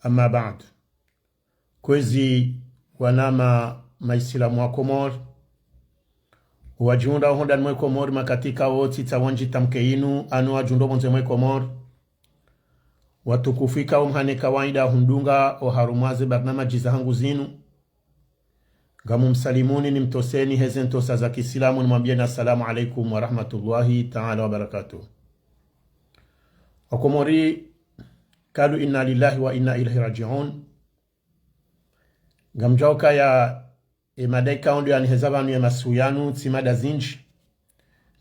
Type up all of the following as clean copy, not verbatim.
Amma baad, kwezi wanama maisilamu wa Komor wajunda honda mwe Komor makatika woti tawanji tamke inu anu wajundo monze mwe Komor watukufika umhane kawaida hundunga o harumaze barnamaji za hangu zinu gamu msalimuni ni mtoseni hezentosa za kisilamu ni mwambieni assalamu alaikum wa rahmatullahi ta'ala wa barakatuh. Wakomori kalu inna lillahi wa inna ilahi raji'un. Gamjauka ya madaika ondo ya nihezabanu ya masuyanu tsimada zinji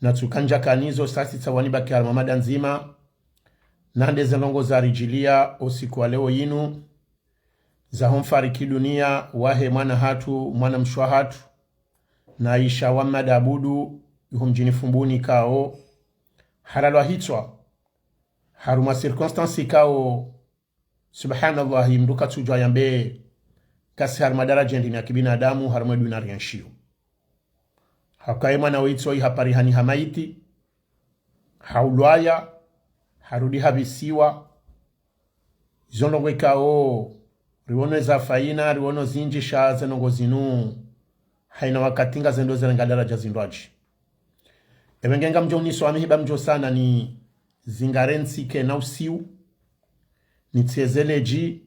na tukanja kanizo sasi tsawaniba kia mamada nzima nande zenongo za rijilia osiku wa leo yinu za homfariki dunia wahe mwana hatu mwana mshwa hatu na isha wamada abudu yuhumjini fumbuni kao halalwa hitwa haruma circumstance kao subhanallahi mduka tujwa yambe kasi haruma daraja ndini ya kibinadamu haruma duina rianshio hakaye mwana weitwa hapari hani hamaiti haulwaya harudi habisiwa zonongo kao riwono za faina riwono zinji sha zenongo zinu haina wakatinga zendo zerenga daraja zindwaji ebengenga mjoni swami hiba mjo sana ni zingarensi ke na usiu ni tiezeleji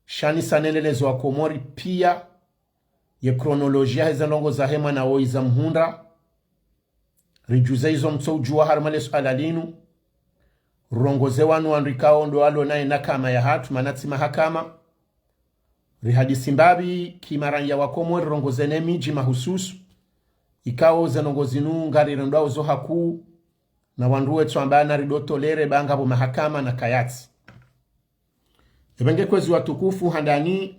shani sanelelezo wa Komori pia ye kronolojia hezenongo za hema na oiza mhunda rijuze hizo mtsoujua harmale sualalinu rongoze wanu wanrikao ndo alo nae nakama ya hatu manati mahakama rihadisi mbabi kimaranya wa Komori rongoze ne miji mahususu ikao zenongo zinu ngari rendwao zo haku na wanduwe tuambana ridoto lere bangabo mahakama na kayati ebenge kwezi watukufu handani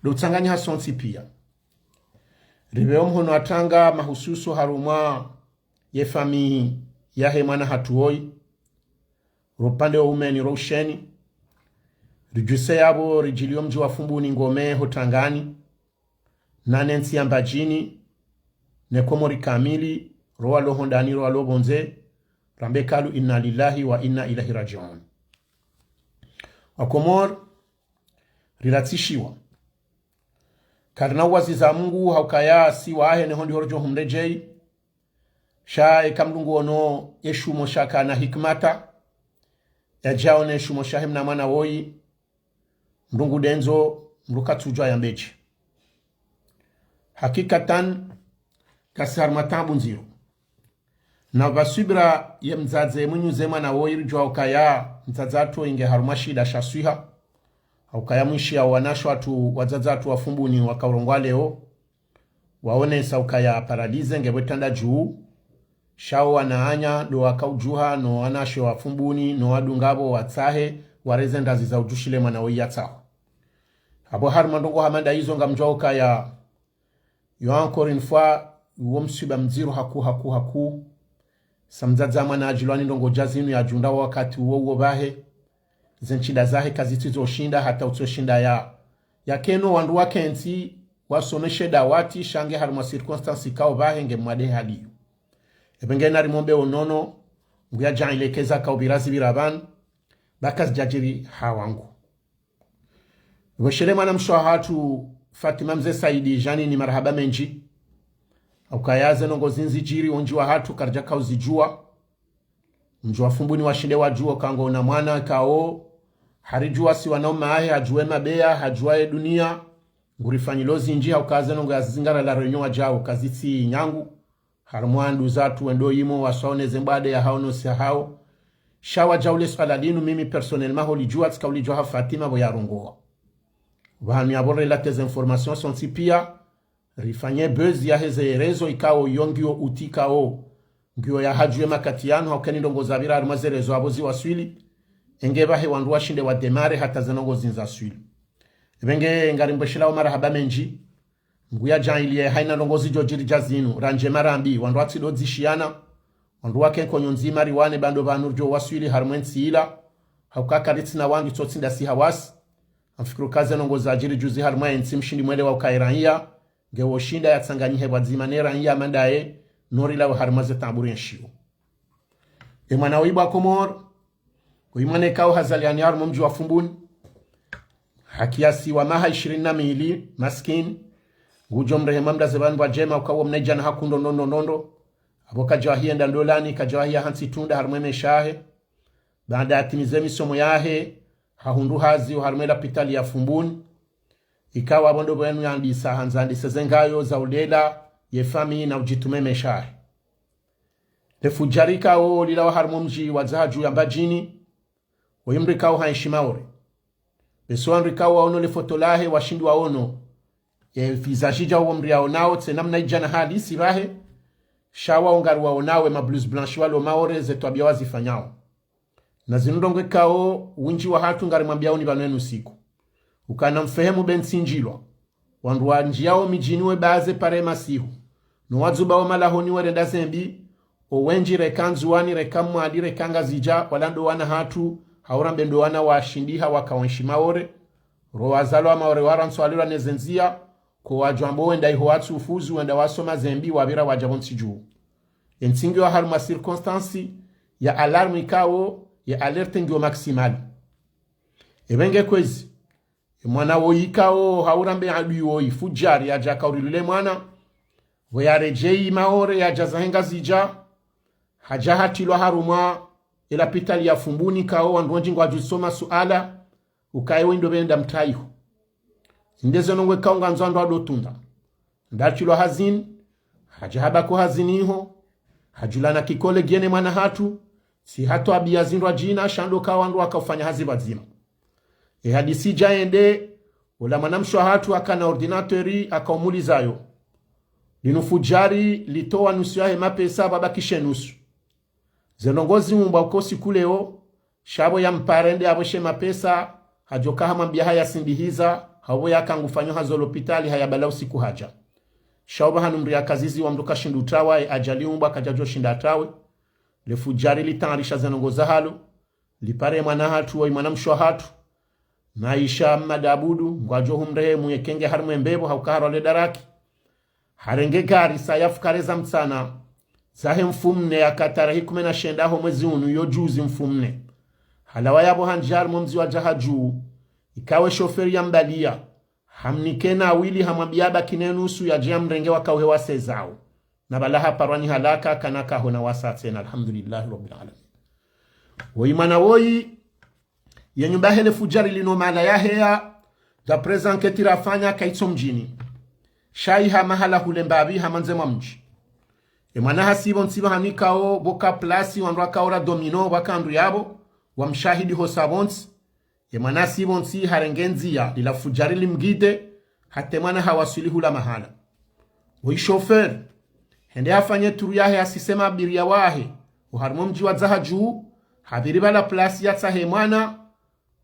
do tsanganya hasonsi pia ribeo mhono atanga mahususu haruma ye fami ya hemana hatuoi rupande wa umeni rosheni rijuse yabo rijilio mji wa fumbuni ngome hotangani nanensi ambajini ne Komori kamili roa lo hondani roa lo bonze rambe kalu inna lillahi wa inna ilahi raji'un. Wakomor rilatishiwa karna wazi za Mungu haukaya si wahe ne hondi horjo humrejei shae kamdungu ono yeshumo shaka na hikmata ya jaone shumo shahem na mwana woi mdungu denzo mruka tujwa ya mbechi hakikatan kasar matabu nziro na vasubira ye mzaze munyu zema na woi rjwa ukaya mzazato inge harumashida shaswiha ukaya mwishi ya wanasho atu wazazatu wafumbuni wakaurongwa leo waone sa ukaya paradize nge wetanda juu shao wanaanya do wakaujuha no wanasho wafumbuni no wadungabo watsahe wareze ndazi za ujushile mwana woi yatsaho abo harumandongo hamanda hizo nga mjwa ya yo encore une fois uwo msuba mziru haku samzaza mwana ajilwani ndongo jazinu ya junda wakati uwo bahe zenchida zahe kazitizo shinda hata utoshinda ya keno wandu wake nti wasomeshe dawati shange haruma circumstance kao bahe nge mwade haliyo ebenge nari mombe onono nguya jailekeza kao birazi biraban bakas jajiri hawangu weshele mwana mshwa hatu Fatima mze Saidi jani ni marhaba menji ukayaze nongo zinzi jiri onji wa hatu karja kao zijua mjua fumbuni wa shinde wajua kango na mwana kao harijua si wanauma ahe hajue mabea hajua dunia ngurifanyilozi nji haukaze nongo ya zingara la renyo wajao kaziti nyangu harumwandu zatu wendo imo waswaone zembade ya haono si hao shawa jaule swaladinu mimi personnellement holijua tika ulijua ha Fatima boya rongoa wahanu ya bore la tes informations sont pia rifanye buzz ya heze rezo ikao yongio utikao ngio ya hajue makatiano haukeni ndongo zabira arumazerezo abozi waswili engeba he wandu washinde wa demare hata zenongo zinza swili ebenge ngarimbeshila marhaba menji nguya jailie haina ndongo zijo jiri jazinu ranje marambi wandu watido zishiana wandu wake konyo nzima riwane bando banurjo waswili harmwensi ila haukaka ritina wandu totsinda si hawasi amfikiru kaze nongo za jiri juzi harumwa ensi mshindi mwele wa ukairania gewo shinda ya tsanganyihe wadzimanera iya mandaye nori la harmaze taburi nshio mwana wiba Komor uimane kao hazaliani harumo mji wa fumbuni hakiasi wa maha 22 maskini ngujo mrehema mda zebanwa jema ukawo mnejana hakundo nondo abo kajawahia ndandolani kajawahia hansi tunda harumeme shahe baada atimize misomo yahe hahundu hazi harumela pitali ya fumbuni ikawa abondo bwenu yandisa hanzandisa zengayo za ulela yefami na ujitumeme shahe lefujarika o lilawa harumu mji wa zahaju ya mbajini oyimrika o haishimaore besoanrika o ono lefotolahe washindi wa ono fizajija uo mria onao tsenamna ijana hali sirahe shawa ongaru wa onawe mablues blanche walo maore zetu abiawa zifanyao na zinundongwe kao winji wa hatu ngari mwambiao ni banwenu siku ukana mfehemu bensinjilwa wanduwa njiao mijiniwe baze pare masihu nuwazuba wa malahoni wa renda zembi owenji rekanzu wani rekamu wadi rekanga zija walando wana hatu haurambe ndo wana wa shindiha wakawenshi maore roazalo wa maore waransu walira nezenzia kwa wajwambo wenda iho watu ufuzu wenda wasoma zembi wabira wajabonsi juu entingi wa haruma circunstansi ya alarmu ikao ya alerte ngio maksimali ebenge kwezi mwana woyikao haurambe adui woyi fujari ya jaka urilule mwana weyarejei maore ya jazahenga zija hajahatilwa haruma ila pitali ya fumbuni kao wanduwanji ngwa jusoma suala ukaye wendo benda mtaihu indezo nongwe kaunga nzando adotunda ndachilwa hazini hajahaba ko haziniho hajulana kikole giene mwana hatu si hatu abiyazindwa jina shando kawandu wakafanya hazi bazima hadisi jaende ula manamshwa hatu akana ordinatori akaumulizayo linufujari litoa nusu yahe mapesa babakishe nusu zenongozi mumba ukosi kuleo shabo ya mparende aboshe mapesa hajoka hamambia haya sindihiza hawo yakangufanyo hazo lopitali haya bala usiku haja shauba hanumri ya kazizi wa mduka shindu tawa ajali umba kajajo shinda tawe lefujari litarisha zenongoza halo lipare mwana hatu wa imana mshwa hatu maisha madabudu ngwajo humrehe mwekenge harumwe mbebo haukaharo le daraki harenge gari sayafukareza mtsana zahe mfumne ya katarahi kumena shendaho mwezi unu yo juzi mfumne halawa yabo hanjar mumzi wa jahajuu ikawe shoferi ya mbalia hamnikena awili hamwabiaba kinenusu ya jia mrenge wakauhe wase zao na balaha parwani halaka kanaka hona wasatena alhamdulillahi rabbil alamin woimana woi yenyumba hele fujari lino mala ya hea da prezan ketira fanya kaitso mjini shaiha mahala hulembabi hamanze mji emana hasibo nsiba hanikao boka plasi wanrwa kaora domino wakandu yabo wa mshahidi hosabonsi emana sibo nsi harengenzia lila fujari limgide hatemana hawasili hula mahala woi shofer hende afanye turu yahe asisema abiria wahe uharmo mji wa zahajuu habiriba la plasi ya tsahe mwana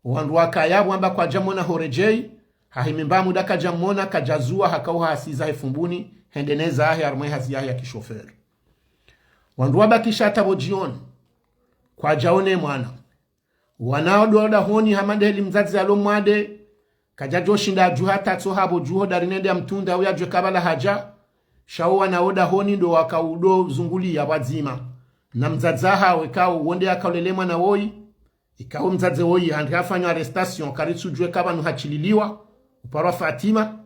uhandwa kayabu amba kwa jamona horejei hahimimba muda kajamona kajazua hakauha asiza hefumbuni hendeneza ahe armwe hazi yahe ya kishoferi wandwa bakisha tabo jioni kwa jaone mwana wanao doda honi hamandeli mzazi alomwade kajajo shinda juha tatso habo juho darinende ya mtunda au ya kabala haja shao wanaoda honi ndo wakaudo zunguli ya wazima na mzazaha wekao wonde akaulelema na woi ikao mzaze woi handikafanywa arrestation karitsu jwe kabanu hachililiwa uparwa Fatima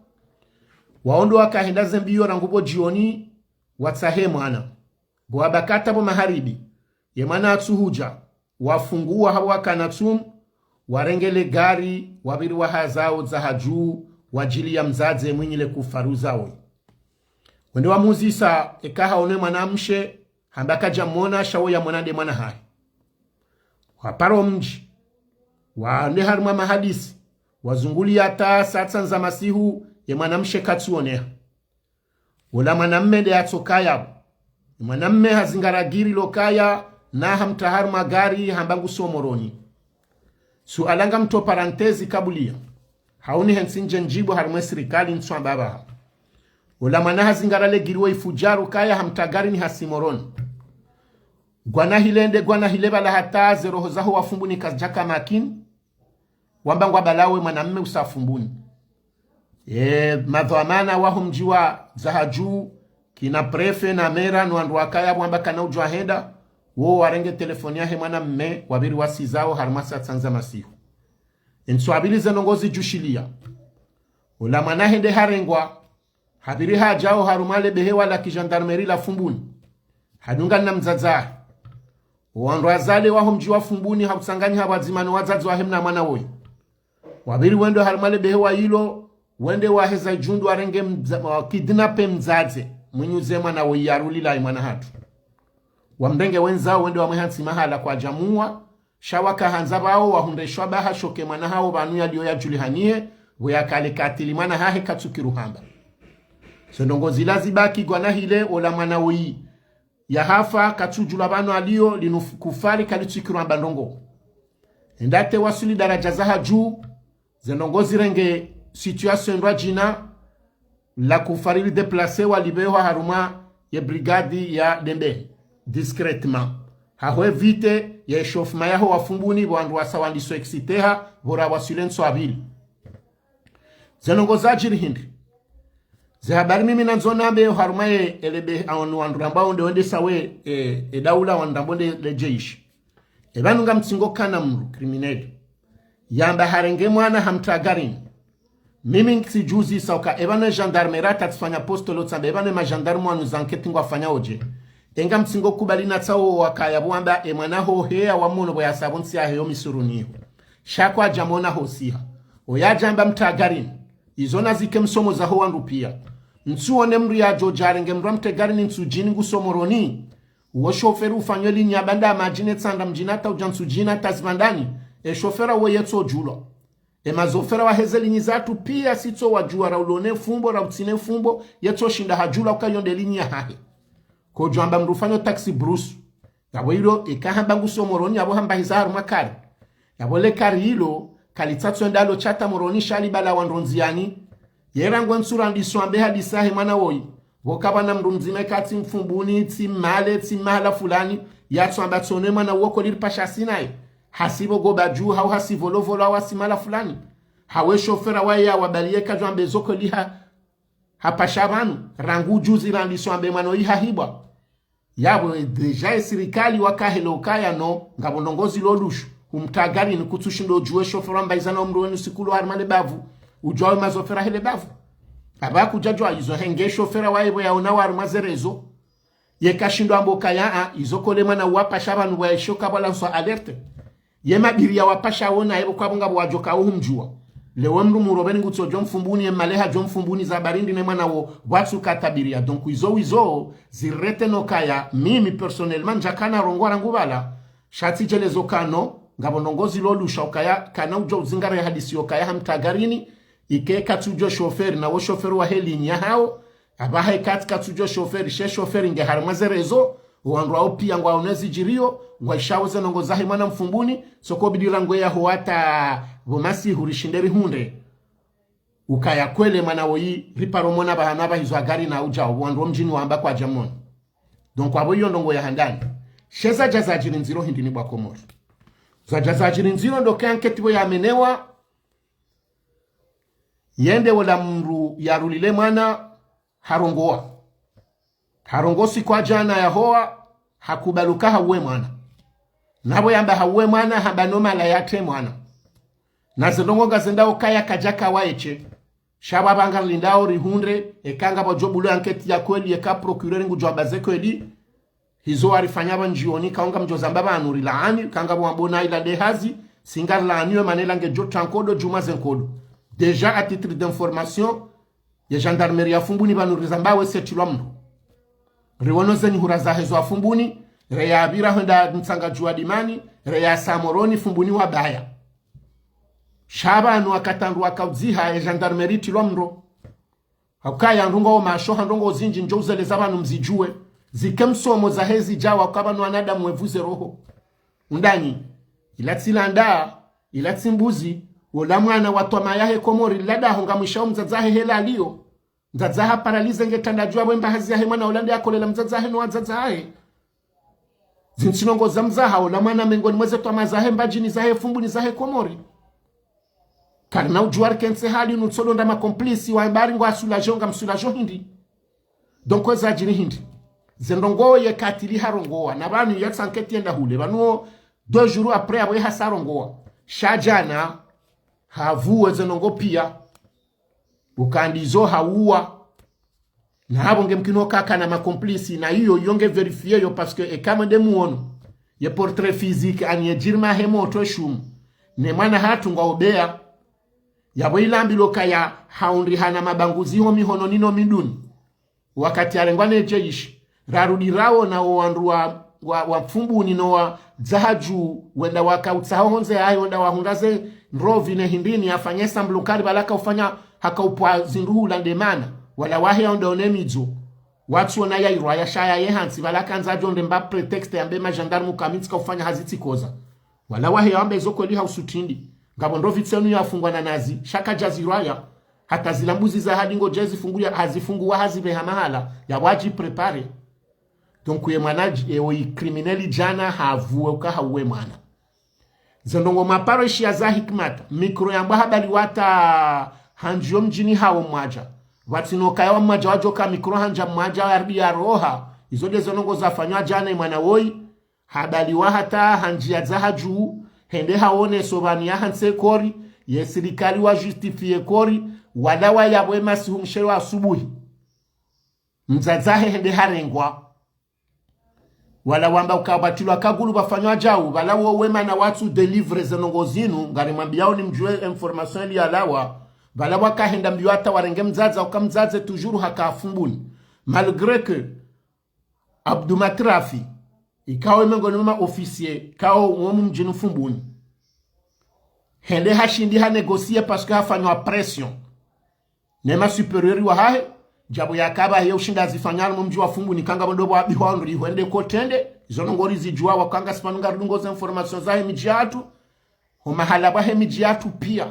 waondo wakahenda zembiyo rangubo jioni watsahe mwana buwabakata bo maharibi yemana atsuhuja wafungua hawa kanatum warengele gari wabiri wa hazao za hajuu wajili ya mzaze mwinyile kufaruza woi wende wa muzisa ekaha one mwanamshe hambaka jamona shawo ya mwanade mwana hai waparo mji waande haruma mahadisi wazunguli ata satsan za masihu ya mwanamshe katsuoneha wala mwanamme de atokaya mwanamme hazingaragiri lokaya na hamtahar magari hambangu somoroni sualanga mto parantezi kabulia hauni hensinje njibu harumwe sirikali nswa baba wala mwana hazingarale giriwe ifujaru kaya hamtagari ni hasimoroni gwana hilende gwana hileba la hataze roho zaho wafumbuni kajaka makini wambangwa balawe mwanamme usafumbuni madhamana waho mjiwa zahaju kina prefe na mera nuandu wakaya wamba kana ujwa henda wo warenge telefoni yahe mwanamme wabiri wasizao harumasa tsanza masihu enswabili zenongozi jushilia ula manahende harengwa habiri hajao harumale behewa la kijandarmeri la Fumbuni hadunga na mzaza wanrazale waho mji wa Fumbuni hakusanganyi habazimani wazazi wa hemna mwana woi wabiri wendo harumale behewa hilo wende waheza jundu warenge kidnape mzaze mwenyuze mwana woi yarulila imana hatu wamdenge wenzao wende wamwehansi mahala kwa jamua shawaka hanzabao wahundeshwa baha shoke mwana hao banu yaliyo ya julihanie weyakale katili mwana hahe katsukiruhamba sondongozi lazibaki gwana hile ola mwana woi ya hafa katujula banu aliyo linufukufari kalitsukiruhamba ndongo endate wasuli daraja zaha juu zenongozi renge situation ndwa jina la kufarili deplase walibewa haruma ye brigadi ya Dembe discrètement hawe vite ya eshofma yaho wafumbuni wandu wasawandiso exiteha bora wasilenso abili zenongoza jiri hindi ze habari mimi nanzona be haruma ye elebe wandu ambao wende sawe daula wandambonde lejeishi ebanunga mtsingo kana mru krimineli yamba harenge mwana hamtagarini mimi sijuzi sauka ebane gendarmerie tatifanya postolo tsambe ebane ma gendarme wanu zanketi ngwa fanya oje enga mtsingo kubalina tsawo wakaya bwamba emwana ho hea wa muno boya sabonsi ya heyo misuruniho shakwa jamona hosiha oyajamba mtagarini izona zike msomo za ho wandu pia nsuone mru ya jojarenge mru mtegarini nsujini ngusomoroni uwo shoferu ufanywe linya banda majine tsanda mjinata ujansujina tazibandani shofera uwe yetso julo mazofera wa hezeli nyizatu pia sito wajua raulone fumbo rautine fumbo yetso shinda hajula ukayonde linya hahe kujamba mrufanyo taxi bruce yabo hilo ikahamba ngusomoroni yabo hamba hizaru makari yabo le kari hilo kalitatso ndalo chata moroni shali bala wandronziani yerangwa nsura ndiswambe hadisahe mwana woi wokaba na mrumzime kati mfumbuni timale timala fulani yatswamba tsone mwana woko liripasha sinaye hasibo goba juu hau hasivolovolo au hasimala fulani hawe shofera waya wabalie kajwambe zoko liha hapashabanu rangu juzi randiswambe mano iha hibwa yabo deja sirikali wakahelo kaya no ngabonongozi lolushu umtagari ni kutushindo juwe shofera mbaizana umruweni sikulu harmale bavu ujawe mazofera hele bavu abaku jajwa izo henge shofera waibo ya unawa harumazerezo yekashindo amboka yaa izoko mwana wapa shabanu wa shoka bala so alerte yema biria wapasha wona hebo kwa bunga bwajoka uhumjua lewe mru murobeni ngutso jomfumbuni emaleha jomfumbuni za barindi ne mwana wo watsu katabiria donc izo zirete nokaya mimi personnellement jakana rongora ngubala shati jelezo kano ngabonongozi lolusha ukaya kana ujo uzingare hadisi okaya hamtagarini ike katujo shoferi na wo shoferi wa helinya hao abahe katujo shoferi she shoferi nge harmazerezo wandu wao pia ngwa unezi jirio ngwa ishawoze nongo zahi mwana mfumbuni soko bidira ngwe ya huata vomasi hurishinderi hunde ukaya kwele mana woyi riparo mona bahanaba hizo agari na uja wandu mjini wamba kwa jamoni donc wabo hiyo ndongo ya handani sheza jazajiri nziro hindi ni bwa Komoro za jazajiri nziro ndo kanketibo ya menewa yende wala mru yarulile mwana harongosi kwa jana ya hoa hakubaluka hawe mwana nabo yamba hawe mwana habanoma la yate mwana na zindongo gazendao kaya kajaka waeche shaba banga lindao rihunde ekanga bajobulu anketi ya kweli eka procureur ngujwa bazeko edi hizo arifanyaba njioni kaonga mjozamba anuri laani kanga bwambona ila dehazi singar laaniwe manela ngejo tankodo juma zenkodo déjà à titre d'information ya gendarmerie ya Fumbuni banurizamba wese tilwamno riwono zenyi huraza hezo wa Fumbuni reya abira honda nsanga juwa dimani reya samoroni Fumbuni wa baya shaba anu wakatandu wakauziha ya gendarmerie tilwamno hakaya ndungo wa mashoha ndungo zinji njouze zabanu mzijue zikemsomo za hezi jawa kwa wanada mwevuze roho undani ilatilanda ilatimbuzi wala mwana watwa mayahe Komori lada honga mwishao mzazahe hela aliyo mzazaha paralize ngetanda jua wemba hazi yahe mwana ulande yakolela mzazahe no wazazahe zinsinongo za mzaha wala mwana mengoni mweze twa mazahe mbajini zahe Fumbuni zahe Komori karna ujuar kense hali nutsolo ndama komplisi wa mbari ngwa sulajonga msulajo hindi donko za jini hindi zendongo ye katili harongoa na banu yatsanketi enda hule banuo 2 jours après abo hasarongoa shajana havuwe zenongo pia ukandizo hauwa na habo ngemkino kaka na makomplisi na hiyo yonge verifie yo parce que kama demuono ye portrait physique anye jirma hemo to shum ne mana hatu ngaobea yabo ilambilo kaya haundi hana mabanguzi ho mihono nino miduni wakati alengwane jeishi rarudi rawo na wandu wa fumbuni no wa zahaju wenda wakautsaho honze ayo wenda wahundaze nrovi ne hindini afanye samblukari balaka ufanya hakaupwa zinduhu landemana wala wahe onda onemidzo watu ona ya irwaya shaya ye hansi balaka nzajo ndemba pretext ya mbema gendarme kamitska ufanya haziti koza wala wahe ambe zokoli hausutindi ngabo ndovi tsenu yafungwa na nazi shaka jazirwaya hata zilambuzi za hadingo jezi fungulia hazifungua hazibe hamahala ya waji prepare donc ye manaji eoi crimineli jana havuwe uka hauwe mwana zendongo maparo ishi ya za hikmata mikro yamba habali wata hanjio mjini hao mwaja watino kaya wa mwaja wajoka mikro hanja mwaja warbi ya roha izode zonongo zafanywa jana imana woi habali wa hata hanjia za haju hende haone sobani ya hanse kori ye sirikali wa justifie kori wadawa ya wema sihumshere wa asubuhi mzazahe hende harengwa wala wamba ukabatulwa kagulu bafanywa jau wala wema na watu deliver zenongo zinu ngari mambiao ni mjue information li alawa wala wakahenda mbiwata warenge mzaza ukamzaze tujuru haka afumbuni malgré que Abdou Matrafi ikawe mengo numa officier kao uomu mjinu fumbuni hende hashindi ha negosie parce que hafanywa pression nema superiori wa hae jabu ya kaba hiyo ushinda zifanyana mumji wa fungu ni kanga mdobo wabi waondri huende kotende izono ngori zijua wakanga sipanunga rudungoza information za hemijiatu humahala wa hemijiatu pia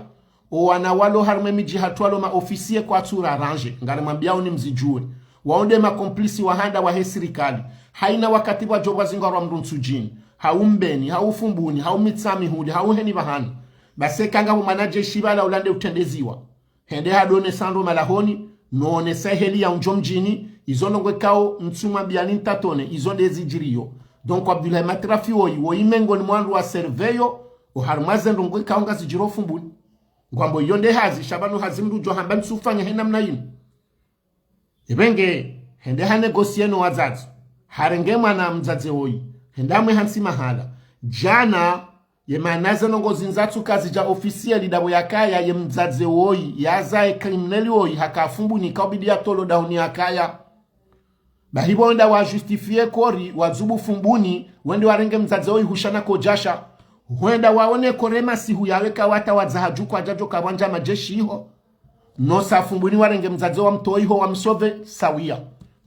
wana walo harume mijiatu walo maofisie kwa tura arrange ngari mambiao ni mzijue waonde makomplisi wahanda wa hesirikali haina wakati wa joba zingarwa mduntsujini haumbeni haufumbuni haumitsami hudi hauheni bahani base kanga humanaje shibala ulande utendeziwa hende hadone sando malahoni noone seheli ya unjomjini izonongwe kao mtsuma biani tatone izonde zijiriyo donc Abdoulaye Matrafi woi mengo ni mwandu wa serveyo uharumaze ndongwe kao nga zijiro fumbuni ngwambo yonde hazi shabanu hazimdu johamba msufanya hena mnayimu ibenge hende ha negosieno wazazi harenge mwana mzaze woi hendamwe hansi mahala jana ye manaze nongo zinzatu kazi ja officiel dabo yakaya ye mzaze woi yaza crimineli woi hakafumbu ni kabidi ya tolo dauni yakaya bahibo wenda wa justifie kori wazubu fumbuni wende warenge mzaze woi hushana kojasha wenda waone korema si huyaweka wata wazahaju kwa jajo kabanja majeshi hiho no safumbuni warenge mzaze wa mtoi ho wa msove sawia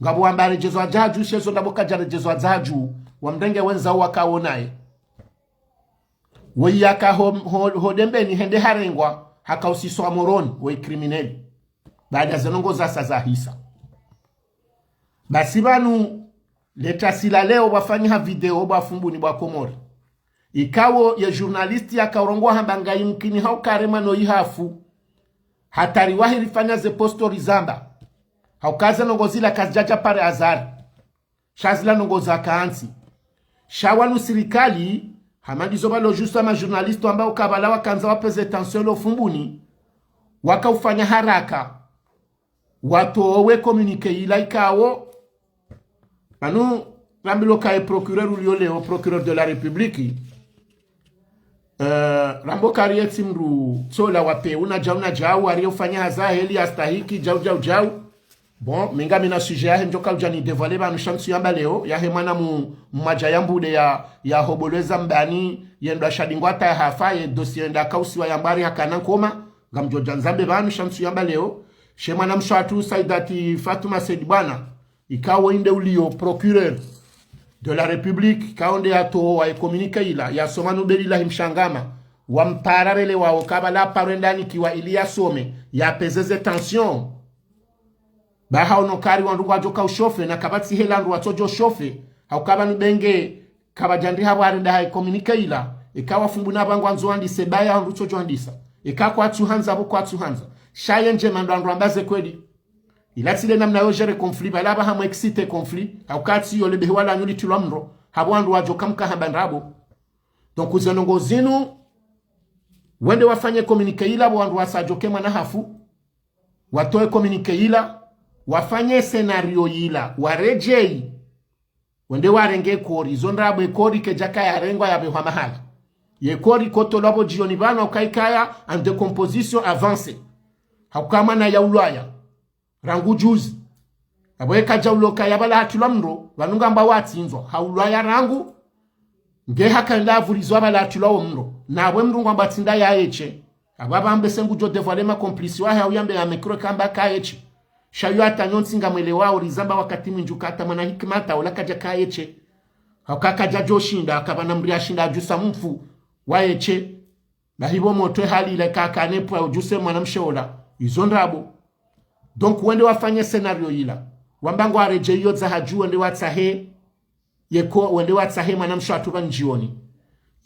ngabo wambare jezo ajaju shezo ndaboka jare jezo ajaju wamdenge wenza wakaonaye weyaka hodembe ni hende harengwa haka usiso amoroni we crimineli baada zenongo za saza hisa basi banu leta sila leo wafanya video bafumbuni bwa Komori ikawo ya journalisti ya kaurongwa hambanga yimkini hau karema no ihafu hatari wahiri fanya ze postori zamba hau kaza nongo zila kazijaja pare azari shazila nongo za kaansi shawanu sirikali hamadi zoba lo justo ama journaliste ambao kabala wakanza wapeze tension lo fumbuni wakaufanya haraka watowe communique ila ikawo anu rambilo kae procureur ulioleo procureur de la République rambo karieti mru tola wape una jau waliofanya haza heli astahiki jau bon minga mina sujet ya njoka ujani dévoiler ba nshansu yamba leo ya hemana mmaja yambude ya hoboleza mbani yendo shadingwata ya hafaye dossier nda kausi wa yambari hakana koma ngamjoja nzambe ba nshansu yamba leo shemana mshatu Saidati Fatuma Sedibana ikawo inde ulio procureur de la République kaonde ato wa communique ila ya somanu belila himshangama wampararele wa okabala parendani kiwa ilia some ya pezeze tension ba hauno kari wandu wajoka ushofe na kabati helandu watojo shofe haukaba nibenge kabajandi habarenda hai communique ila ikawa fumbuna bangu anzoandi sebaya andu tojo andisa ikakwa tuhanza bo kwa tuhanza shaye nje mandu ambaze kweli ilatile namna yo gere conflit balaba hamu excite conflit haukati yo lebe wala nyuli tulomro habandu wajoka mka habandrabo donc uzenongo zinu wende wafanye komunike ila wandu wasajoke mwana hafu watoe komunike ila wafanye senario ila warejei wende warenge kori zondrabo kori kejaka ya rengwa ya behwa mahala ye kori koto labo jioni bana ukaikaya en decomposition avancée hakama na ya ulaya rangu juzi abo ekaja uloka yabala hatula mro banunga mba watsinzwa haulaya rangu nge hakanda vurizwa bala hatula mro nabwe mrungu mba tsinda ya eche ababa mbese ngujo devoiler ma complice wa ha uyambe ya micro kamba ka eche shayu atanyonsinga mwele wao rizamba wakati mwinjukata mwana hikmata ulakaja ka eche hakakaja joshinda akabana mbria shinda jusa mfu wa eche na hibo moto hali ile kaka nepo ujuse mwanamshola izondrabo donc wende wafanye scenario ila wambango areje iyo za haju wende watsahe yeko wende watsahe mwanamsho atuba njioni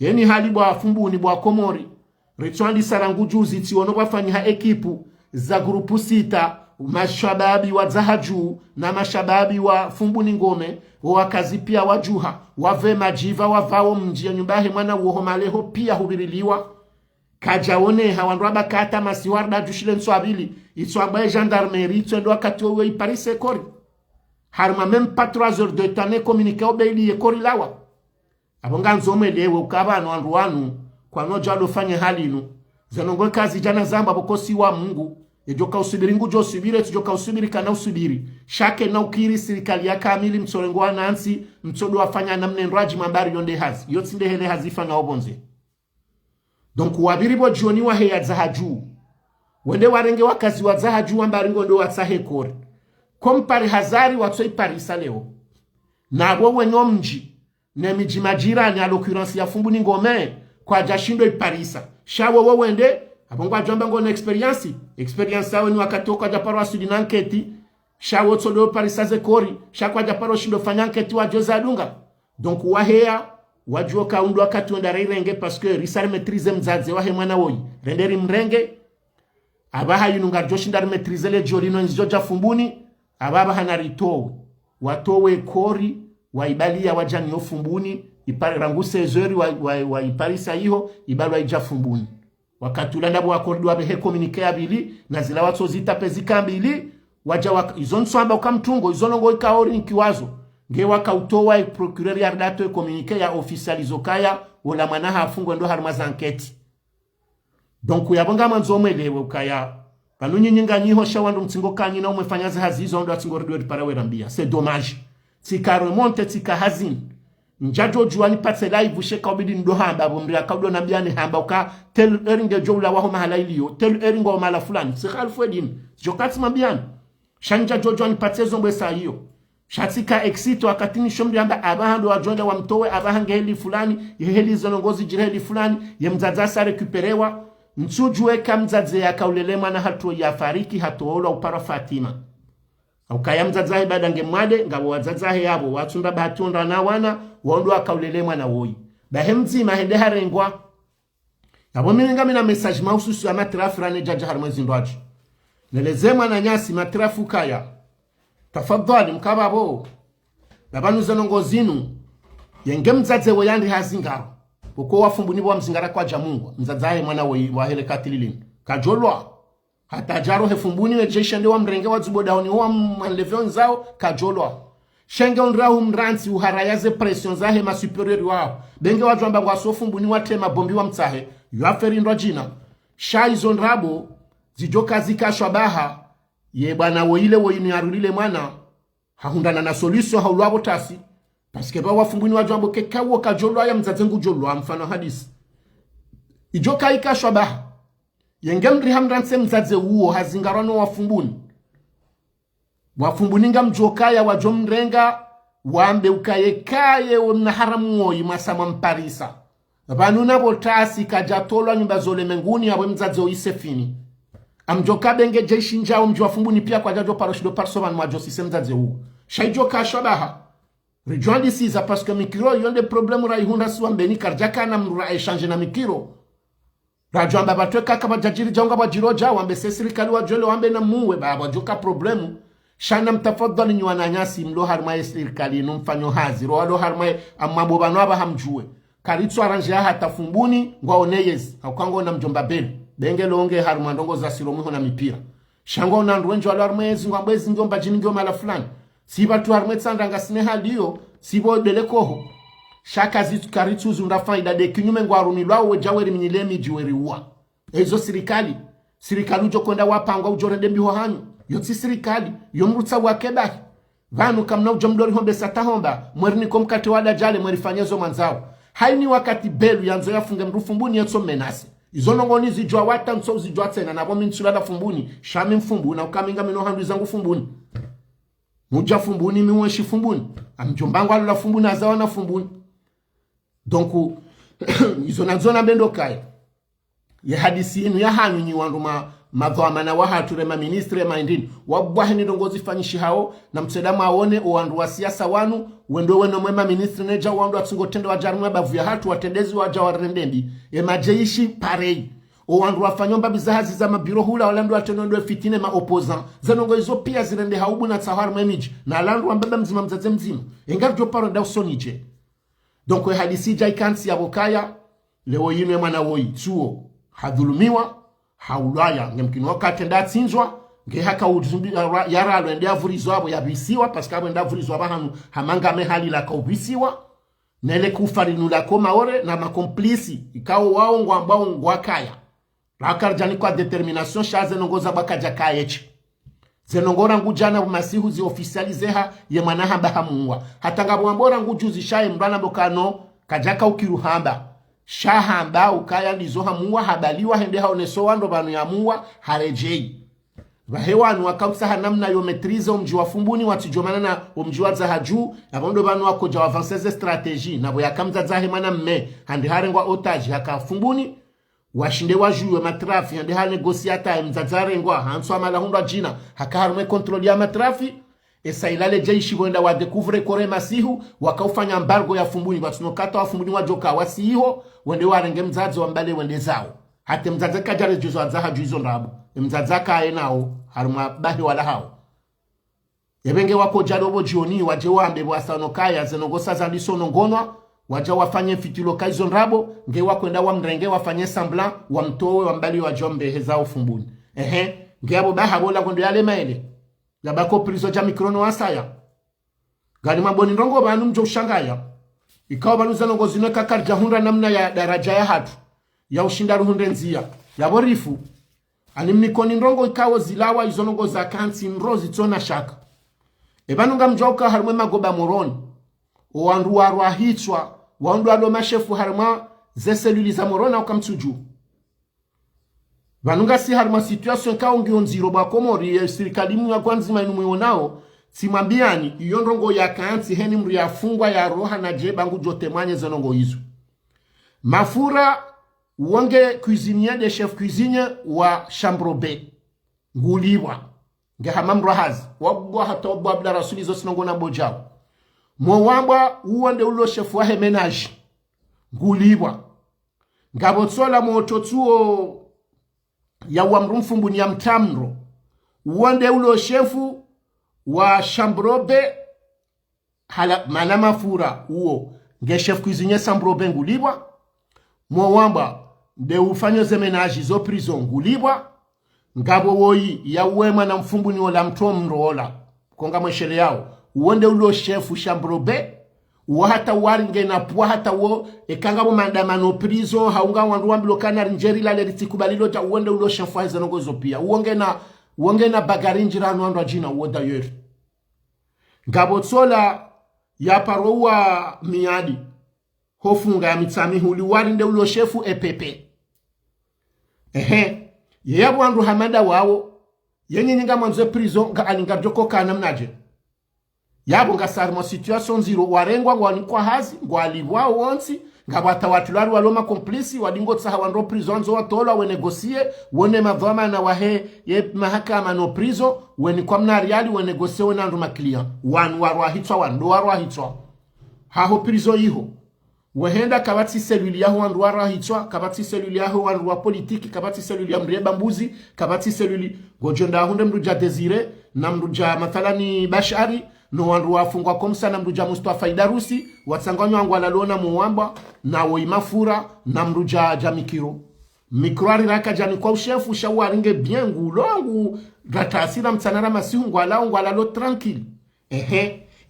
yeni hali bwa fumbuni bwa komori retwandi sarangu juzi tiono wafanye ha ekipu za grupu sita mashababi wa zahaju na mashababi wa fumbuni ngome wakazi pia wajuha wave majiva wavao mjia nyumbahe mwana uoho maleho pia hubiriliwa kajaone hawanraba kata masiwarda jushile nswabili itwabaye gendarmerie twendo wakati wewe iparise kori harma même pas 3 heures de temps communiquer obeli kori lawa abonga nzomelewe ukabano wanruanu kwa noja alofanya hali inu zanongo kazi jana zamba bokosi wa Mungu ejoka usubiri ngujo usubire tujoka usubiri kana usubiri shake na ukiri serikali ya kamili mtsorengo wa Nancy mtsodo wafanya namne nraji mambari yonde hazi yotsinde hele hazifa na obonze donc wabiribo jioni wa heya zahaju wende warenge wakazi wa zahaju ambari ngondo watsahe kore kompare hazari watsoi parisa leo na wowe nomji ne miji majirani a l'occurrence ya fumbuni ngome kwa jashindo iparisa shawo wowende abongwa jomba ngone experience sawe ni wakati kwa japaro asudi na anketi shawo tsodo parisa ze kori shakwa japaro shindo fanya anketi wa joza dunga donc wa heya wajua kaundu wakati wenda reirenge parce que risari maîtrise mzaze wahe mwana woyi renderi mrenge abaha yununga joshindari maîtrise le jolino njoja fumbuni ababa hanaritowe watowe kori waibalia wajani yo fumbuni ipari rangu sezori wa iparisa iho ibalwa ija fumbuni wakati ulanda wakordi wabehe komunike ya bili na zila watso zita pezika mbili waja izonso amba ukamtungo izonongo ikaori nikiwazo nge wakautowa procureur ya dato komunike ya officializo kaya wala manaha afungwe ndo harma za anketi donc yabonga manzomelewe ukaya panunyi nyinga nyiho shawandu mtsingo kanyi na umefanyaza hazizo ndo atsingo redo parawe mbia c'est dommage tika remonte tika hazin njajo juani patse live sheka obidi ndo hamba bombria kaudo na biani hamba uka tel eringe jowla waho mahala iliyo tel eringo mala fulani si khalfu edin jokati mabiani shanja jojo ani patse zombe sa hiyo shatika exito wakati ni shomri amba abahando wajonda wa mtowe abahange heli fulani heli zonongozi jireli fulani ye mzadzasa rekuperewa mtsujue kamzadze ya kaulelema na hatu ya fariki hatuola upara Fatima ukaya mzadzahe badange mwade ngabo wazadzahe yabo watunda bahatunda na wana wondo akaulelemwa na woyi bahemzi mahende harengwa yabo minga mina message mahususu ya matrafu rane jaja harmwezi ndwaji nelezema na nyasi matrafu kaya tafadhali mkababo babanu zanongozinu yenge mzadze woyandi hazingaro uko wafumbuni bwa mzingara kwa jamungu mzadzahe mwana wa hele katililin kajolwa hata jaro hefumbuni wejesha ndi wa mrenge wa zubodaoni wa manlevion zao kajolwa shenge onrahu mranzi uharayaze pression zahe ma superior wao benge wajwamba kwa sofumbuni watema bombi wa mtsahe yuaferi ndo jina shaizo nrabo zijoka zikashwa baha ye bwana woile woyinu yarulile mwana hahundana na solution haulwabo tasi paske ba wafumbuni wajwambo kekawo kajolwa ya mzazengu jolwa mfano hadisi ijoka ikashwa baha yengemri hamranse mzadze uo hazingarano wafumbuni nga mjokaya wajomrenga wambe ukayekaye na haramu oyi masama mparisa banu nabo tasi kajatolwa nyumba zole menguni awe mzadze oisefini amjoka benge jeshi njao mjwafumbuni pia kwa jajo paroshido parsovan mwajosise mzadze uo shaijoka shabaha rejoindi siza parce que mikiro yonde problemu raihunda suwa mbeni karjaka na mrura echange na mikiro rajwamba batwe kaka bajajiri jonga bajiroja wambe serikali wa jole wambe na muwe baba joka problemu shana mtafadhali nywana nyasi mlo harma serikali no mfanyo hazi ro alo harma amabo banwa ba hamjue karitsu aranja hata fumbuni ngwaoneyezi hakango na mjomba belu benge longe haruma ndongo za siromu na mipira shango na ndwenjo ala armezi ngwabezi ngomba jini ngoma la fulani siba tu armetsanda ngasine haliyo sibo delekoho shaka zitu karitsu zunda faida de kinyume ngwaruni lwawo jaweri minyilemi jiweri uwa ezo sirikali ujo kwenda wapangwa ujorede mbiho hanyu yotsi sirikali yomrutsa wakebahi vanu kamna ujomdori hombe satahomba mwerini komkati wada jale mwerifanyezo manzao haini wakati belu yanzo ya funge mrufumbuni yotso menase izo nongoni zijwa wata nso zijwa tena na bomi nsulala fumbuni shami mfumbu na ukaminga mino handu zangu fumbuni muja fumbuni miweshi fumbuni amjombangu alula fumbuni azawana fumbuni donc izo nazona bendo kaya ya hadisi inu ya hanyu nyi wandu madhamana wa hature ma ministre ma indini wabwahini dongozi fanyishi hao na mtsedamu aone wandu wa siasa wanu wendo weno mwema ministre neja wandu atsungo tendo wajarumwe bavu ya hatu watendezi waja warendendi majeishi parei wandu wafanyomba bizahazi za mabiro hula walandu watenondo fitine ma opposant zenongo izo pia zirende haubu na tsahar memiji na landu wambeba mzima mzaze mzima engar joparo da usonije donc hadisi jaikansi ya bokaya leo yinu ya mwana woi tuo hadhulumiwa haulaya ngemkino wakati nda tsinzwa nge haka uzumbi yara alo endea vurizwa abo yabisiwa paska abo endea vurizwa aba hamanga mehali la kaubisiwa nele kufarinu la koma ore na makomplisi ikao wao ngwambao ngwakaya rakar jani kwa determination shaze nongoza bakaja kayechi zenongora ngujana masihu zi officializeha ye manaha bahamuwa hata ngabo mbora ngujuzi shaye mbana bokano kajaka ukiruhamba shahamba ukaya lizoha muwa habaliwa hende haoneso wando banu ya muwa harejei vahewanu wakamsa hanamna yo metrize omji wa fumbuni watijomana na omji wa zahaju na bondo banu wakoja wavanseze strategie na boya kamza zahe mana mme hande harengwa otaji haka fumbuni washinde wajuwe matrafi hande ha negosiata mzazarengwa hansu amala hundwa jina haka harume kontroli ya matrafi esa ilale jeishi wenda wa découvre kore masihu wakaufanya embargo ya fumbuni batunokata wa fumbuni wajoka wasiho wende warenge mzazi wa mbale wende zao hate mzazi kajare juzo azaha juizo ndabu mzazi kae nao haruma bahi wala hao yebenge wako jadobo jioni waje wambe wasano kaya zenongosa za liso nongonwa waja wafanye fitilo kaizo nrabo nge wakwenda wa mrenge wafanye sambla wa mtowe wa mbali wa jombe hezao fumbuni nge abo baha bola kondo yale maele yabako prizo ja mikrono asaya gani maboni ndongo banu mjo ushangaya ikawa banu zanongo zineka karja hunda namna ya daraja ya hatu ya ushinda ruhunde nzia ya borifu animikoni ndongo ikawa zilawa izonongo za kansi mrozi tona shaka ebanu nga mjoka harumwe magoba moroni owandu warwa hitwa wandu alo mashefu haruma ze seluli za morona ukamtsuju vanunga si haruma situation kaongio nziro bakomori serikali ya kwanzima inu mwonao simambiani iyo ndongo ya kansi heni mri ya fungwa ya roha na jeba ngu jote manye zenongo hizo mafura uonge cuisinier de chef cuisinier wa chambrobe nguliwa nge hamamro hazi wabwa hata wabwa abla rasuli zo sinongo na bojao mwamba uonde ulo chef wa menage nguliwa ngabotsola mototuo ya wamrumfumbuni ya mtamro uonde ulo shefu wa chambrobe hala manama fura uo nge chef cuisinier chambrobe ngulibwa mwamba de ufanyo zemenaji zo prison ngulibwa ngabo woyi ya uwema na mfumbuni ola mtomro ola konga mweshele yao uonde ulo shefu chambrobe hata waringe na pwa hata wo ekangabo mandamano prison haunga wandu wambilo kana rinjeri la letikubalilo ja uonde ulo shefu haze nongozo pia uonge na bagarinjira anwandwa jina uoda yeri ngabo tsola ya parowa miadi hofunga ya mitsami huli warinde ulo shefu epepe yeyabu wandu hamada wao yenye nyinga manzo prison nga alinga joko kana mnaje yabo nga sarmo situation zero warengwa ngwani kwa hazi ngwalibwa wonsi nga batawatulari waloma komplisi wadingo tsaha wando prison zo watola we negosie wone madhama na wahe ye mahakama no prison weni kwa mnariali we negosie we nandu maklia wan warwa hitwa wando warwa hitwa haho prison iho wehenda kabati seluli yahu wandu warwa hitwa kabati seluli yahu wandu wa politiki kabati seluli ya mreba mbuzi kabati seluli gojonda hunde mruja Desire na mruja mathalani Bashari no wandu wafungwa komsa na mruja Mustafa Idarusi watsanganyo wangu alalona muwamba na woimafura na mruja jamikiro mikrari raka jani kwa ushefu shawaringe biengu longu ratasira mtsanara masihungu alalo tranquille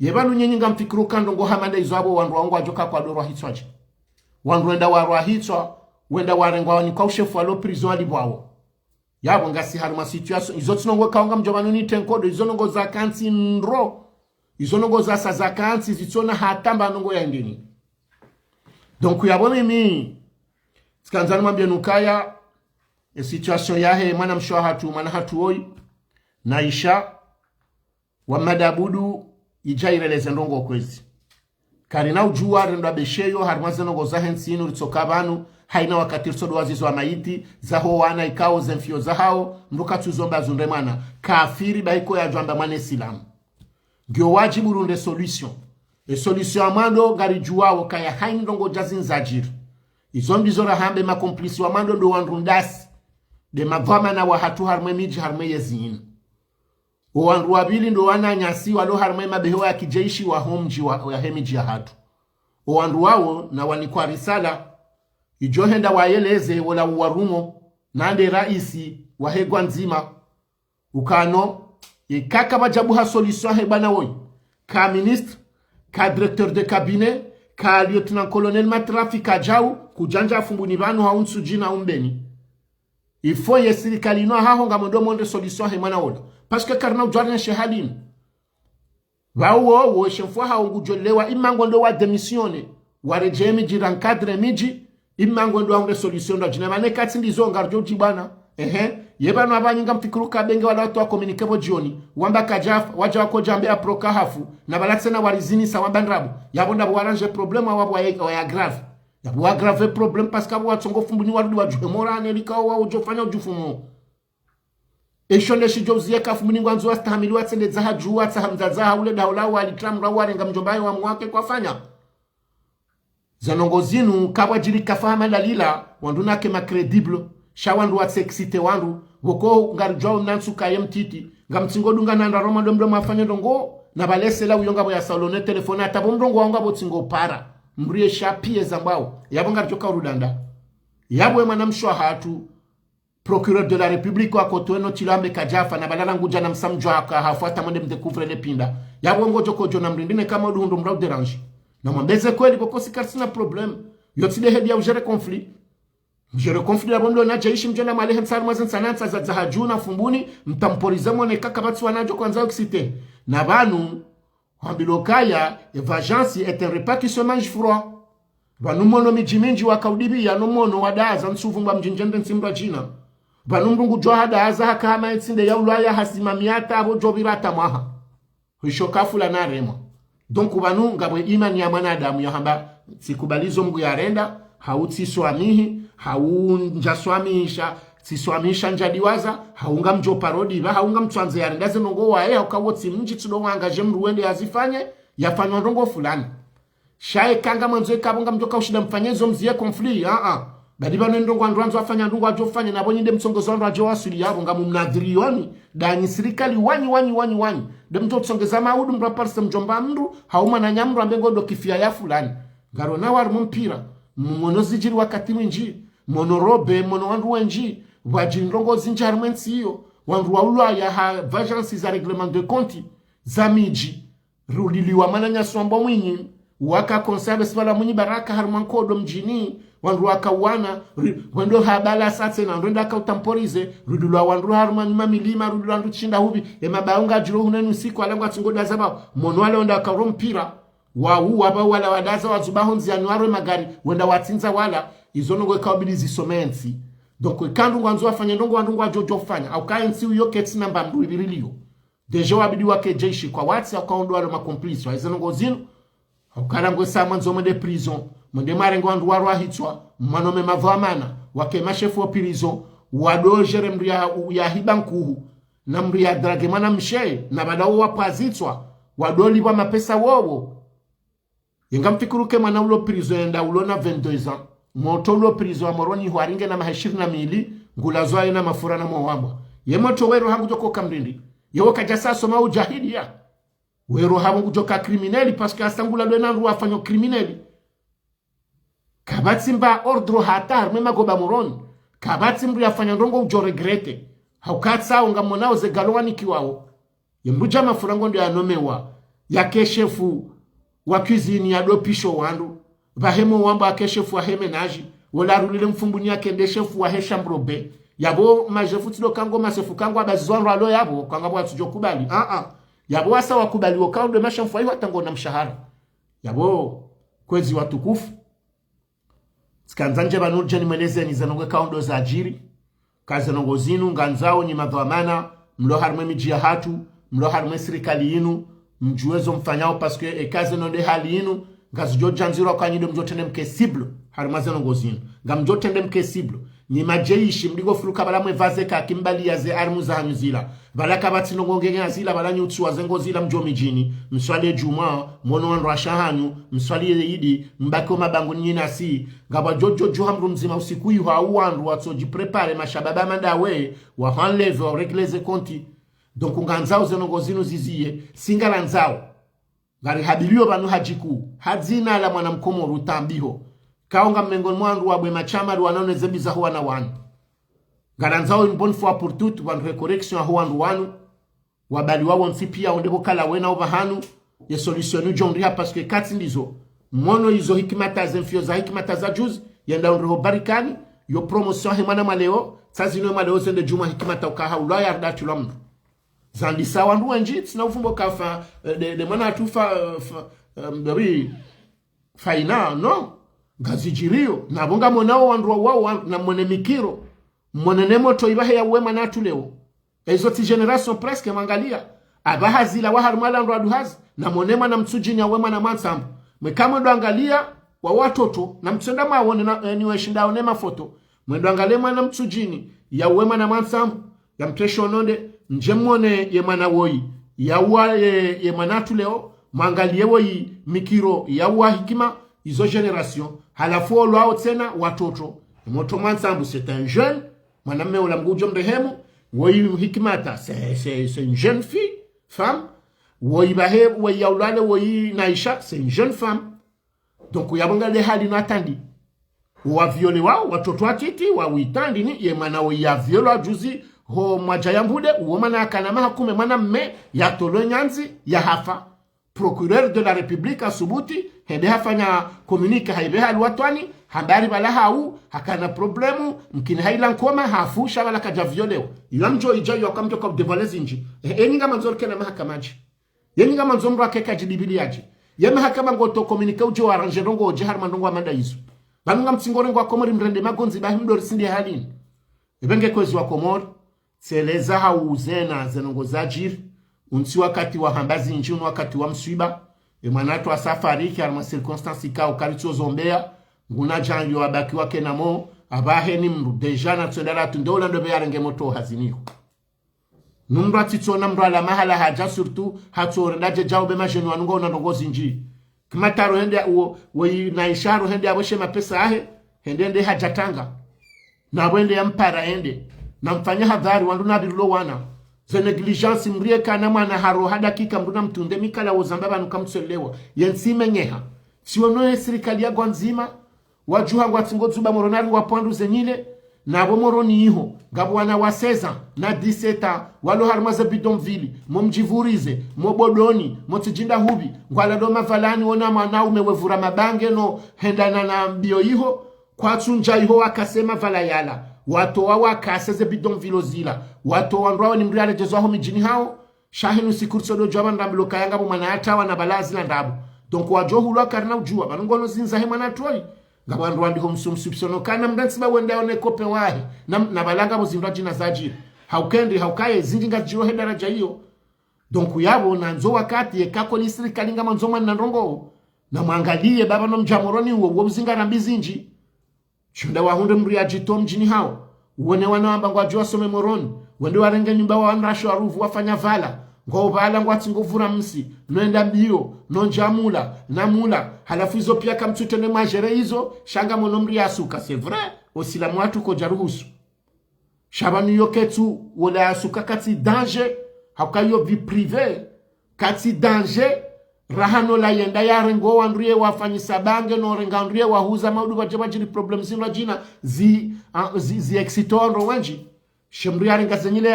yebanu nyenyinga mfikiru kando ngo hamanda izwabo wandu wangu ajoka kwa doro hitwaje wandu wenda warwa hitwa wenda warengwa wani kwa ushefu alo prison alibwawo yabo ngasi haruma situation izotunongo kaunga mjobanu ni tenkodo izonongo za kanti nro izonongo za sa kanti zitona hatamba nongo ya ndini donc yabone mi sikanzani mwambia nukaya situation yahe mana mshwa hatu mana hatu oi naisha wa madabudu ijaireleze ndongo kwezi karina ujua renda besheyo harmaze nongo za hensinu ritokabanu haina wakati risodo wazizo wa maiti zaho wana ikao zemfio za hao mruka tuzomba zundemana kafiri baiko ya jwamba mane silamu gyo wajibu runde solution solution amando gari juwao kaya haini ndongo jazin zajiru izombi zora hambe makomplisi wa mando ndo wandrundasi de magwama na wahatu harme miji harme yezini uwandu wabili ndo wana nyasi walo harme mabehewa ya kijeishi wa homji ya hemiji ya hatu uwandu wao na wanikwa risala ijohenda waeleze wala uwarumo nande raisi wahegwa nzima ukano ikaka wajabuha solution hebana woi ka ministre ka directeur de cabinet ka lieutenant colonel matrafika jau kujanja fumbuni banu haunsu jina umbeni ifo yesirikali no haho ngamondo monde solution hemana wola parce que karna ujwarne shehadin wo shefwa haungujolewa imango ndo wa demisione wareje miji rankadre miji imango ndo haunde solution ndo jina mane katindi zo ngarjo jibana yebano abanyinga mfikiruka benge wala watu wa communicable jioni wamba kajafa waja wako jambe aproka hafu na balatse na warizini sa wamba ndrabu yabonda bwaranje problem wabo ya grave yabo wa grave problem parce que abo watsongo fumbuni warudi wajue morane likao wa ujofanya ujufumo eshonde shijozie kafu muni ngwanzo wastahamili watsende zaha juwa tsahamza zaha ule daula wali tramra warenga mjombayo wa mwake kwa fanya zanongo zinu kabwa jiri kafahama dalila wanduna kema credible shawandu watsexite wandu woko ngarjwa nansu kayem titi ngamtsingo dunga nanda roma domdo mafanya dongo na balese la uyonga bo ya salone telefone atabo mdongo wanga bo tsingo para mrie shapie zambao yabo ngarjoka urudanda yabo ema namshwa hatu procureur de la république wa kotweno tilambe kajafa na balala nguja na msamjwa ka hafuata mwende mdekuvre le pinda yabo ngojo kojo na mrindine kama duhundo mrao derange na mwambeze kweli kokosi karsina problem yotile hedi ya ujere conflit mjere conflit ya bondo na jaishi mjona malehe msari mwazen sanansa za zahajuna fumbuni mtamporize mwone kaka batu wanajo kwanza oksite na banu wambilokaya evajansi ete repas qui se mange froid banu mono mijiminji wakaudibi ya no mono wadaza nsuvumba mjinjende nsimba jina banu mrungu joha daza haka hama etsinde ya ulaya hasimamiata abo jobirata maha hishokafu la narema donc banu ngabwe imani ya mwanadamu ya hamba sikubalizo mgu ya renda hauti swamihi haunja swamisha siswamisha njadiwaza haunga mjo parodi ba haunga mtwanze ya rendaze nongo wae haukawoti mji tudongo angaje mruwende yazifanye yafanywa ndongo fulani shae kanga mwanzo kabonga mjo kaushida mfanyezo mzie konfli badiba ndongo andwanzo afanya ndongo ajofanya na bonyinde mtsongozo ndo ajowasuli yabo ngamu mnadhirioni dani serikali wani de mjo tsongeza maudu mraparse mjomba mndu hauma na nyamru ambengo ndo kifia ya fulani ngaro na war mpira mmono zijiri wakati mwinji mono robe mono wandu wenji wajindrongo zinjari mwensiyo wandu waulwa ya ha vajansi za reglement de compte za miji ruliliwa mananya swamba mwinyi waka konsabe sibala mwinyi baraka harumankodo mjini wandu waka wana wendo habala satse na renda ka utamporize rudulwa wandu haruman mamilima rudulwa wandu chinda hubi mabaunga jiro hunenu siku alangwa tsingoda zaba mono wale onda ka rompira wawu waba wala wadaza wazubaho nzianuaro magari wenda watinza wala izonongo kabili zisomensi donc kandu ngwanzo wafanya ndongo wandu wajojo fanya au kaensi uyo keti namba mbu ibirilio deja wabidi wake jeishi kwa wati akaondo wale makomplice wa izonongo zinu au karango sama nzome de prison mwende marengo wandu warwa hitwa manome mavamana wake mashefu wa prison wadojere mria ya hibankuhu na mria dragemana mshe na badao wapazitwa wadoli wa mapesa wowo yenga mfikuruke mwana ulo prison enda ulo na 22 ans moto ulo prison amoroni huaringe na maheshiri na mili ngulazoa ina mafura na mwamba ye moto wero hangu joko kamrindi yewo kajasa soma ujahidi ya wero hamu kujoka krimineli paske asangula lwena nru afanyo krimineli kabati mba ordro hatar mema goba moroni kabati mbri afanya ndongo ujo regrete haukatsa unga monao ze galwani kiwao yembuja mafurango ndio anomewa yake shefu wa cuisine ya dopisho wandu bahemo wamba akeshefu wa hemenaji wala rulile mfumbuni yake nde shefu wa heshambrobe yabo majefu tilo kango masefu kango abazizwanro alo yabo kanga bwa tujokubali yabo wasa wakubali wakao ndo masha mfuwa tango na mshahara yabo kwezi watukufu sikanzanje banurje ni mweneze ni zanonge kaundo za ajiri kazi nongo zinu nganzao ni madhamana mlo harme miji ya hatu mlo harme serikali yinu mjuezo mfanyao paske kazi nonde hali yinu ngazijo janziro kwa nyido mjotende mke siblo harumaze nongo zinu nga mjotende mke siblo ni majeishi mdigo fuluka bala mwevazeka kimbali ya ze armu za hamizila bala kabati nongongenge na zila bala nyutu wa zengo zila mjo mijini mswali juma mono wanru ashahanyu mswali yidi mbako mabangu nyina si ngaba jojo hamru mzima usiku yu hauwanru wato jiprepare mashababa mandawe wa hanleve wa regleze konti donc nganzao ze nongo zinu ziziye singala nzao ngari habilio banu hajiku hadzina la mwana mkomo rutambiho kaonga mengoni mwandu wabwe machama ruwanone zebiza huwa na wanu garanzao une bonne fois pour toutes wandu correction huwa wanu wabali wawo nsipia ondeko kala wena obahanu ye solutionu jondria parce que kati ndizo mono izo hikimata zemfio za hikimata za juz yenda ondro barikani yo promotion hemana maleo sazino maleo zende juma hikimata ukaha ulaya ardatu lamdu zandisa wandu wenji tsina ufumbo kafa de mana atufa mbabi faina no gazijirio nabonga monao wandu wao na mone mikiro mone moto ibahe ya wema natu leo ezo ti generation presque mangalia abaha zila wa harumala ndo aduhazi na monema na mtsujini ya wema na mansambu mwekama ndo angalia wa watoto na mtsenda mawone na niwe shinda onema foto mwendo angalema na mtsujini ya wema na mansambu ya mtesho nonde njemone ye mana woi ya wa ye manatu leo mangalie woi mikiro ya wa hikima izo generation halafu olwao tena watoto moto mansambu c'est un jeune mwaname ola mgujo mrehemu woi hikimata c'est une jeune fille femme woi bahe woi yaulale woi naisha c'est une jeune femme donc yabonga le hali natandi wa viole wao watoto atiti wa witandi ni ye mana woi ya violo juzi ho majayambude uomana akanama hakume mana mme ya tolo nyanzi ya hafa procureur de la république asubuti hende hafanya communique haibe halwatwani habari bala hau hakana problemu mkini haila nkoma hafusha wala kaja violeo ilamjo ijayo wakamjo kwa devalezi nji eninga manzorke na mahakamaji yeninga manzomro akeka jidibiliaji ye mahakama ngoto communique ujo arrange rongo oje harma ndongo amanda izo banunga mtsingore ngo akomori mrende magonzi bahimdori sindi halini ebenge kwezi wa komori seleza hauzena zenongo zajiri unsi wakati wa hambazi njunu wakati wa mswiba mwanatu wa safari ki arma circonstance ka ukaricho zombea nguna janyo abaki wake namo abahe ni mru deja na tsendala tundola ndo beyarenge moto haziniko numra titsona mru ala mahala haja surtout hatsore ndaje jaube majenu wanungo na ndongozi nji kimataro hende wo na isharo hende aboshe mapesa ahe hende hajatanga na wende yampara hende na mfanya hadhari wandu nabirulo wana ze negligence mrie kana mwana haro hada kika mruna mtunde mikala wozambaba nukamtselewa yensime nyeha siwono serikali ya gwanzima wajuha ngwatsingo zuba moronari wapondu zenyile na bomoroni iho ngabwana waseza na 17 walo harmaze bidonville momjivurize mobodoni motijinda hubi ngwala do mavalani wona mwana umewevura mabange no hendana na mbio iho kwa tsunja iho akasema valayala watu wawa kaseze bidonville zila watu wandrawa ni mriale jezo mijini hao shahinu sikurso do jwa ndambilo kayanga bo mana atawa na balazi la ndabu donc wajohu lwa karna ujua banungono zinza hema na toi ngabandu wandi ho msumsupsono kana mdansi ba wenda one kope wahi na balanga bo zinra jina zaji haukendi haukaye zinga jiro hedara jaiyo donc yabo na nzo wakati ekako ni serikali ngama nzoma na ndongo na mwangalie baba no mjamoroni wo mzinga na bizinji chunda wahunde mri ajito mjini hao uone wanawamba ngwajua some moroni wende warenge nyumba wa anrasho aruvu wafanya vala ngo vala ngwati ngovura msi noenda mbio nonjamula namula halafu hizo pia kamtutene majere hizo shanga monomri asuka c'est vrai osilamu watu ko jaruhusu shabani yoketu wala asuka kati danger haukayo vi privé kati danger rahano la yenda ya rengo wandrie wafanyisa bange no rengandrie wahuza maudu wajeba jiri problem zino jina zi exitondo wanji shemri ya renga zenyile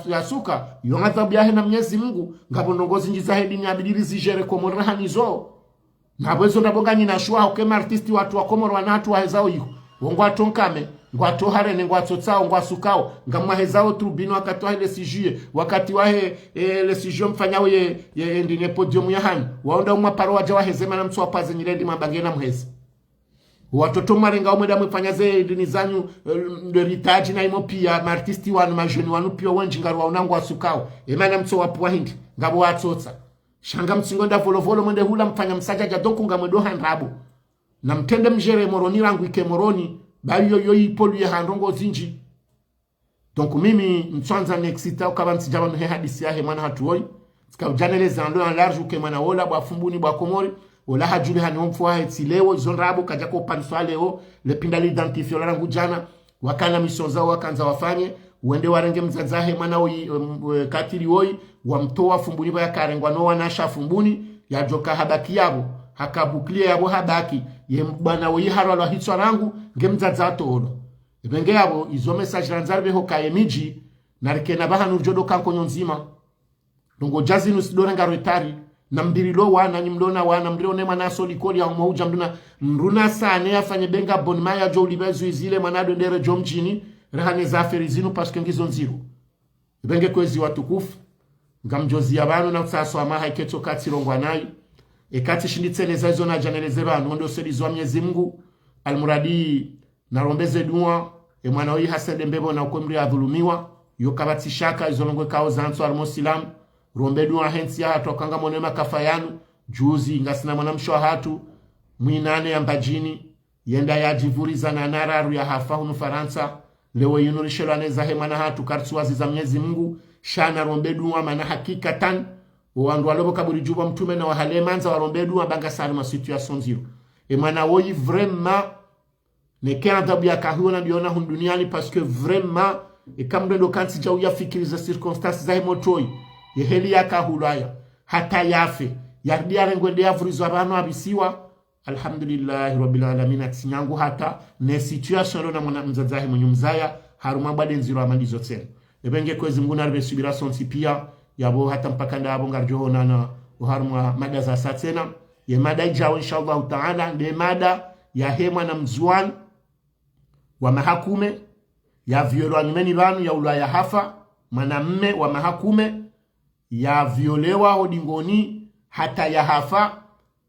ya suka yonga thabu yahe na Mwenyezi Mungu ngabo nongozi njiza hedi nyabidiri zijere komoro rahani zo na bwezo ndabonga nina shua ukema artisti watu wa komoro wanatu wa hezao yuko wongwa tonkame ngwato harene ngwato tsao ngwasukao ngamwa hezao tribunal wakati wa le sijie wakati wa le sijio mfanyawo ye ndine podium ya hani waonda umwa paro waja wa hezema na mtsuwa paze nyilendi mabangena mhezi watoto marenga umweda mfanyaze ndini zanyu ritaji na imo pia martisti wanu majoni wanu pia wanjingaru waunangu wasukao emana mtsuwa puwa hindi ngabo watsotsa shanga mtsingonda volovolo mwende hula mfanya msajaja donku ngamwedo handrabu na mtende mjere moroni rangu ike moroni bali yo ipolu ya handongo zinji. Donc mimi mtwanza nexita ukaba nsijaba nuhe hadisi yahe mwana hatuoi sika ujaneleza ando ya large uke mwana wola bwa fumbuni bwa komori wala hajuli hani omfuwa hetilewo zonrabu kajako paniswa leo lepinda li identifio la rangu jana wakana misonza wakanza wafanye uende warenge mzazahe mwana katili oi wamtoa fumbuni bwa ya karengwa no wanasha fumbuni ya joka habaki yabo hakabuklia yabo habaki ye bwana we harwa hitwa rangu ngemzaza tolo ibenge yabo izo message ranzarbe ho kaemiji narikena bahanu jodo kanko nyonzima ndongo jazi nusidore ngaretari na mbirilo wana nyimdona wana mrione manaso likoli ya mauja mruna sane afanye benga bonmaya jo libezu izile manado ndere jo mjini rehane zaferi zinu paske ngizo nziro ibenge kwezi watukufu ngamjozi yabanu na tsaso amaha iketo katirongwa nayi ekati shinditseleza izo na janeleze banu ndo selizwa Mwenyezi Mungu almuradi narombeze dua mwana wi hasede mbebo na ukomri adhulumiwa yokabati shaka izo longwe kao zanso almosilam rombe dua hensi ya hatu wakanga monema kafayanu juzi ngasina mwana mshwa hatu mwinane ya mbajini yenda ya jivuriza na nararu ya hafa hunu Faransa lewe yunurishelo aneza hemana hatu kartsuwazi za Mwenyezi Mungu shana rombe dua mana hakikatan wandu walobo kaburi juba mtume na wahale manza warombedu wabanga sari ma situation zero mwana woyi vraiment ne kena dabu ya kahuona diona hunduniani parce que vraiment kamdo ndo kansi jau ya fikiriza circonstances za hemotoi heli ya kahulaya hata yafe yardia rengwende ya vurizo abano abisiwa alhamdulillah rabbil alamin atinyangu hata ne situation na mwana mzazahe mnyumzaya haruma bade nziro amandizo tsene ebenge kwezi nguna rebe subira sonsi pia yabo hata mpaka ndabo ngarjo na uharumwa mada za satena ye mada ijao inshallah taala de mada ya hema na mzuan wa mahakume ya violwa nimeni banu ya ulaya hafa mwanamme wa mahakume ya violewa odingoni hata ya hafa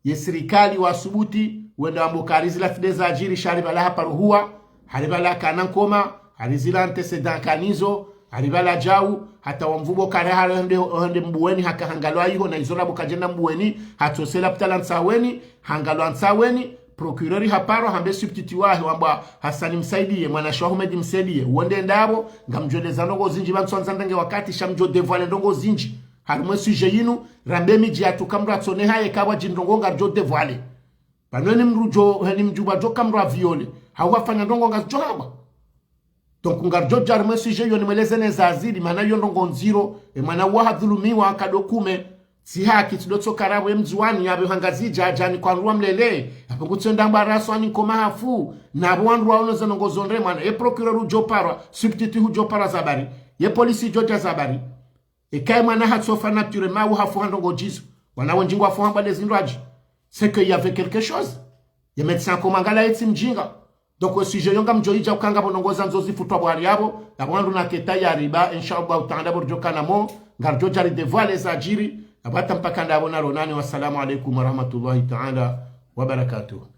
ye serikali wa subuti wenda mbokarizi la fideza ajiri sharibala hapa ruhua haribala kanankoma harizila antecedent kanizo haribala jau hata wamvubo kare hande mbuweni haka hangalwa hiyo na izora bukajenda mbuweni hatosela ptala nsaweni hangalwa nsaweni procureur haparo hambe substituwahe wamba Hasani msaidie mwana Ahmed msaidie uende ndabo ngamjoleza ndongo zinji bansonza ndenge wakati shamjo devoile ndongo zinji harumwe suje yinu rambe miji atukamra tsone haye kabwa jindongo ngarjo devoile banweni mrujo hani mjuba jo kamra viole hawafanya ndongo ngarjo haba donc ngarjo jarumwe suje yoni meleze neza azidi mana yondongo nziro mana wahadhulumiwa kadokume si haki tudotso karabu mzuani yabe hangazija ajani kwa ruwa mlele hapo kutsenda mbaraso ani koma hafu na bwandu waono zanongo zonre mana procureur ujo para substitut ujo para zabari ye polisi joja zabari kai mana hatsofa naturellement ou hafu handongo jizo wana wonjingwa afu hamba dezindraji c'est que il y avait quelque chose ye médecin komangala eti mjinga donc si je yonga mjoija ukanga bonongoza nzozi futwa bwari yabo na bwandu na keta ya riba inshallah utanda borjo kana mo ngarjo jari devoile za jiri abata mpaka ndabona ronani. Wassalamu alaikum warahmatullahi ta'ala wabarakatuh.